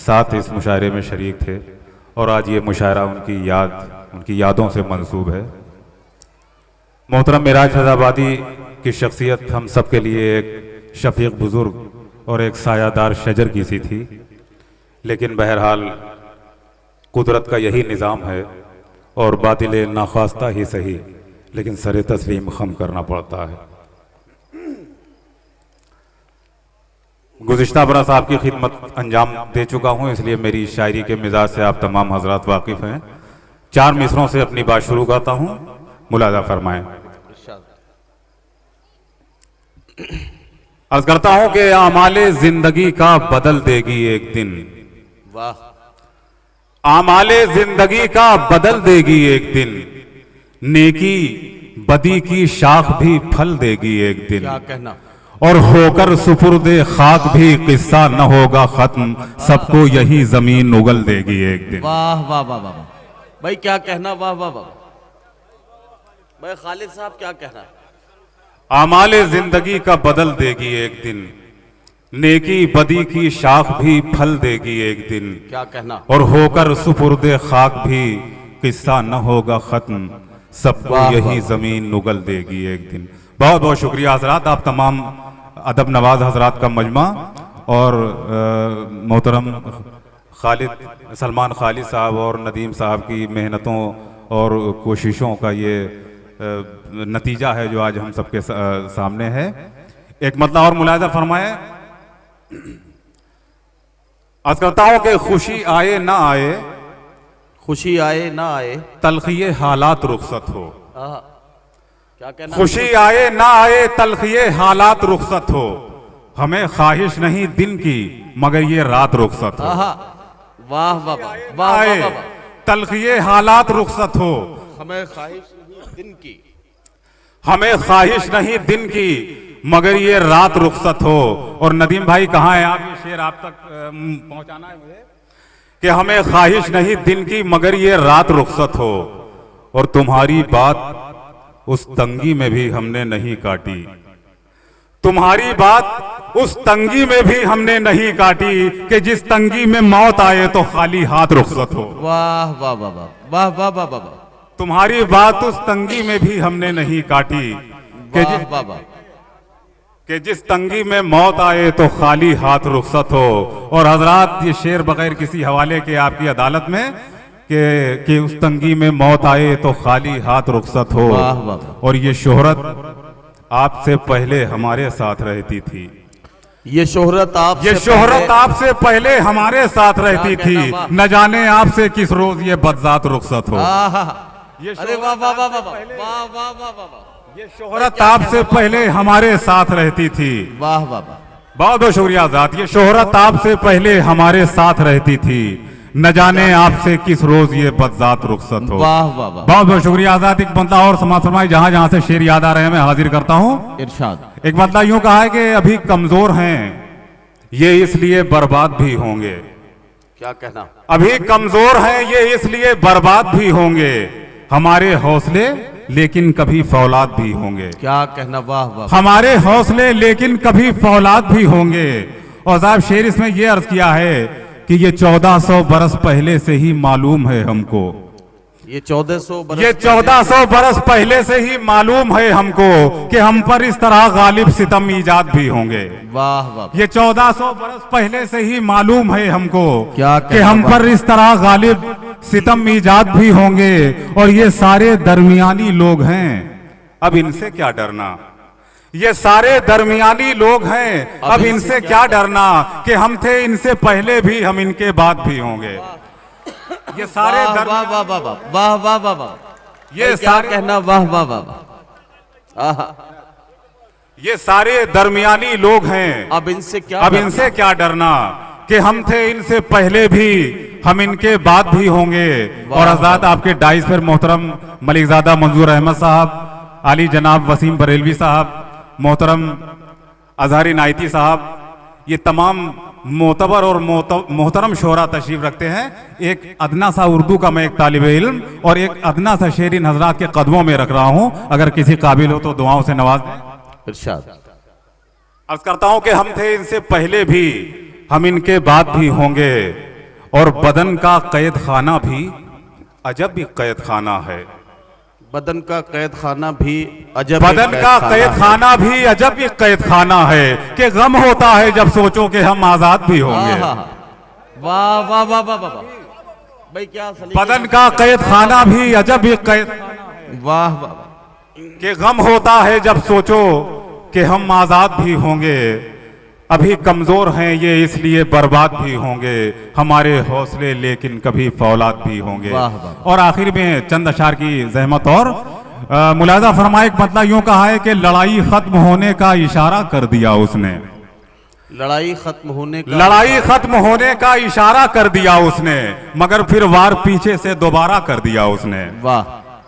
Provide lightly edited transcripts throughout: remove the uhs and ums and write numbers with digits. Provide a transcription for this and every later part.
साथ इस मुशायरे में शरीक थे और आज ये मुशायरा उनकी यादों से मंसूब है। मोहतरम मेराज फैज़ाबादी की शख्सियत हम सब के लिए एक शफीक बुजुर्ग और एक सायादार शजर की सी थी, लेकिन बहरहाल कुदरत का यही निज़ाम है और बातिल नाख्वास्ता ही सही लेकिन सर तस्लीम खम करना पड़ता है। गुज़िश्ता बरस आपकी खिदमत अंजाम दे चुका हूँ, इसलिए मेरी शायरी के मिजाज से आप तमाम हजरात वाकिफ़ हैं। 4 मिसरों से अपनी बात शुरू करता हूँ, मुलाजा फरमाएं। अर्ज करता हूँ कि आमाले जिंदगी का बदल देगी एक दिन। वाह। आमाले जिंदगी का बदल देगी एक दिन, नेकी बदी की शाख भी फल देगी एक दिन। क्या कहना। और होकर सुपुर्दे खाक भी किस्सा न होगा खत्म, सबको यही जमीन उगल देगी एक दिन। वाह वाह वाह वाह भाई, क्या कहना। वाह वाह वाह भाई खालिद साहब, क्या कहना। आमाले जिंदगी का बदल देगी एक दिन, नेकी बदी की शाख भी फल देगी एक दिन। क्या कहना। और होकर सुपुर्दे खाक भी किस्सा न होगा खत्म, सबको यही जमीन उगल देगी एक दिन। बहुत बहुत शुक्रिया हजरात, आप तमाम अदब नवाज हजरात का मजमा और मोहतरम खालिद सलमान खालिद साहब और नदीम साहब की मेहनतों और कोशिशों का ये नतीजा है जो आज हम सबके सामने है। एक मतलब और मुलाजा फरमाए। आज करता हूं कि खुशी आए ना आए, खुशी आए ना आए, तलखिए हालात रुखसत हो। क्या कहना। खुशी आए ना आए, तलखिए हालात रुखसत हो, हमें ख्वाहिश नहीं दिन की मगर ये रात रुखसत हो। वाह वाह वाह, तलखिए हालात रुखसत हो, हमें ख्वाहिश नहीं दिन की, हमें ख्वाहिश नहीं दिन की मगर ये रात रुखसत हो। और नदीम भाई कहाँ है आप, ये शेर आप तक पहुंचाना है मुझे कि हमें ख्वाहिश नहीं दिन की मगर ये रात रुखसत हो। और तुम्हारी बात उस तंगी में भी हमने नहीं काटी, तुम्हारी बात उस तंगी में भी हमने नहीं काटी कि जिस तंगी में मौत आए तो खाली हाथ रुखसत हो। वाह वाह वाह वाह वाह वाह वाह, तुम्हारी बात उस तंगी में भी हमने नहीं काटी कि जिस तंगी में मौत आए तो खाली हाथ रुखसत हो। और हजरात ये शेर बगैर किसी हवाले के आपकी अदालत में कि उस तंगी में मौत आए तो खाली हाथ रुखसत हो। और ये शोहरत आपसे पहले हमारे साथ रहती थी, ये शोहरत आपसे पहले हमारे साथ रहती थी, न जाने आपसे किस रोज ये बदजात रुखसत हो। अरे वाह वाह वाह वाह वाह वाह वाह वाह, ये शोहरत आपसे पहले हमारे साथ रहती थी। वाह वाह वाह, बहुत बहुत शुक्रिया आजाद। ये शोहरत आपसे पहले हमारे साथ रहती थी, न जाने आपसे किस रोज ये बदजात रुखसत हो। वाह वाह वाह, बहुत बहुत शुक्रिया आजाद। एक बंदा और समाज फरमाई, जहां जहां से शेर याद आ रहे हैं मैं हाजिर करता हूं। इरशाद। एक बंदा यूं कहा है कि अभी कमजोर हैं ये इसलिए बर्बाद भी होंगे। क्या कहना। अभी कमजोर हैं ये इसलिए बर्बाद भी होंगे, हमारे हौसले लेकिन कभी फौलाद भी होंगे। क्या कहना। वाह वाह, हमारे हौसले लेकिन कभी फौलाद भी होंगे। और साहब शेर इसमें यह अर्ज किया है कि ये 1400 बरस पहले से ही मालूम है हमको, ये 1400 बरस पहले से ही मालूम है हमको कि हम पर इस तरह गालिब सितम ईजाद भी होंगे। वाह वाह, ये 1400 बरस पहले से ही मालूम है हमको क्या कि हम पर इस तरह गालिब सितम ईजाद भी होंगे। और ये सारे दरमियानी लोग हैं, अब इनसे क्या डरना। ये सारे दरमियानी लोग हैं, अब इनसे क्या डरना कि हम थे इनसे पहले भी हम इनके बाद भी होंगे। ये सारे वाह वाह वाह वाह वाह वाह वाह वाह, ये सारे कहना। वाह वाह वाह, ये सारे दरमियानी लोग हैं, अब इनसे क्या डरना कि हम थे इनसे पहले भी हम इनके बाद भी होंगे। और आजाद आपके डाइस पर मोहतरम मलिकजादा मंजूर अहमद साहब, आली जनाब वसीम बरेलवी साहब, मोहतरम अजहरी नाइती साहब, ये तमाम मोतबर और मोहतरम शोरा तशरीफ रखते हैं। एक अदना सा उर्दू का मैं एक तालिब इल्म और एक अदना सा शेर इन हजरात के कदमों में रख रहा हूं, अगर किसी काबिल हो तो दुआओं से नवाज दें। इरशाद। अर्ज करता हूं कि हम थे इनसे पहले भी हम इनके बाद भी होंगे, और बदन का कैद खाना भी अजब भी कैद खाना है। बदन का कैद खाना भी अजब बदन का कैद खाना भी अजब ही कैद खाना है कि गम होता है जब सोचो कि हम आजाद भी होंगे। वाह वाह वाह वाह वाह भाई क्या बदन का कैद खाना भी अजब ही कैद वाह वाह कि गम होता है जब सोचो कि हम आजाद भी होंगे। अभी कमजोर हैं ये इसलिए बर्बाद भी होंगे, हमारे हौसले लेकिन कभी फौलाद भी होंगे। और आखिर में चंद अशार की जहमत और मुलाजा फरमाए, मतलब यूं कहा है कि लड़ाई खत्म होने का इशारा कर दिया उसने। लड़ाई खत्म होने का इशारा कर दिया उसने, मगर फिर वार पीछे से दोबारा कर दिया उसने। वाह,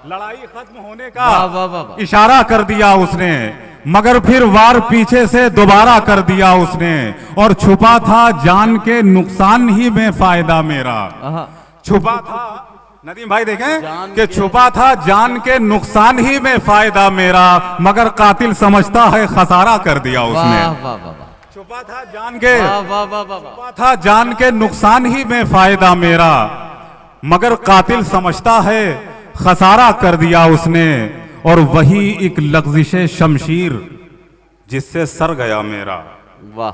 लड़ाई खत्म होने का इशारा कर दिया उसने, मगर फिर वार पीछे से दोबारा कर दिया उसने। और छुपा था जान के नुकसान ही में फायदा मेरा। छुपा था, नदीम भाई देखें कि छुपा था जान के नुकसान ही में फायदा मेरा, मगर कातिल समझता है खसारा कर दिया उसने। छुपा था जान के नुकसान ही में फायदा मेरा, मगर कातिल समझता है खसारा कर दिया उसने। और वही एक लग़्ज़िश शमशीर जिससे सर गया मेरा। वाह,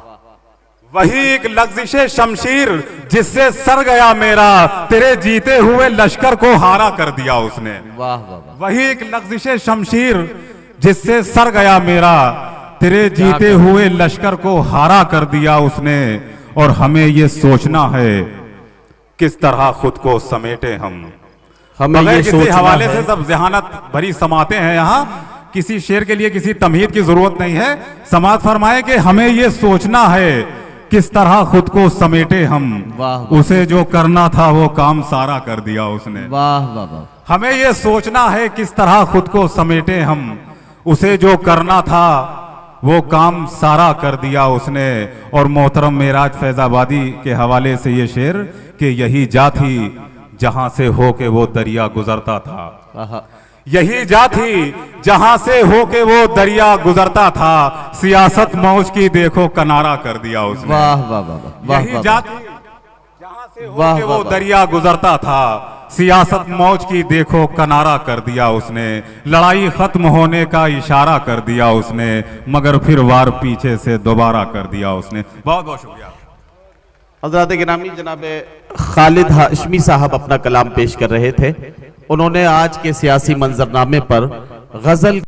वही एक लग़्ज़िश शमशीर जिससे सर गया मेरा, तेरे जीते हुए लश्कर को हारा कर दिया उसने। वाह वाह, वही एक लग़्ज़िश शमशीर जिससे सर गया मेरा, तेरे जीते हुए लश्कर को हारा कर दिया उसने। और हमें ये सोचना है किस तरह खुद को समेटे हम। हमें ये किसी हवाले से सब जहानत भरी समाते हैं यहाँ, किसी शेर के लिए किसी तमहीद की जरूरत नहीं है। समात फरमाए कि हमें ये सोचना है किस तरह खुद को समेटे हम। उसे जो करना था वो काम सारा कर दिया उसने। वाह वाह, हमें ये सोचना है किस तरह खुद को समेटे हम, उसे जो करना था वो काम सारा कर दिया उसने। और मोहतरम मेराज फैजाबादी के हवाले से ये शेर कि यही जा थी जहां से हो के वो दरिया गुजरता था। यही जा थी जहां से हो के वो दरिया गुजरता था, सियासत मौज की देखो किनारा कर दिया उसने। वाह वाह वाह, यही जा थी जहां से हो के वो दरिया गुजरता था, सियासत मौज की देखो किनारा कर दिया उसने। लड़ाई खत्म होने का इशारा कर दिया उसने, मगर फिर वार पीछे से दोबारा कर दिया उसने। बहुत बहुत शुक्रिया। हज़रात गिरामी जनाब खालिद हाशमी साहब अपना कलाम पेश कर रहे थे। उन्होंने आज के सियासी मंजरनामे पर गजल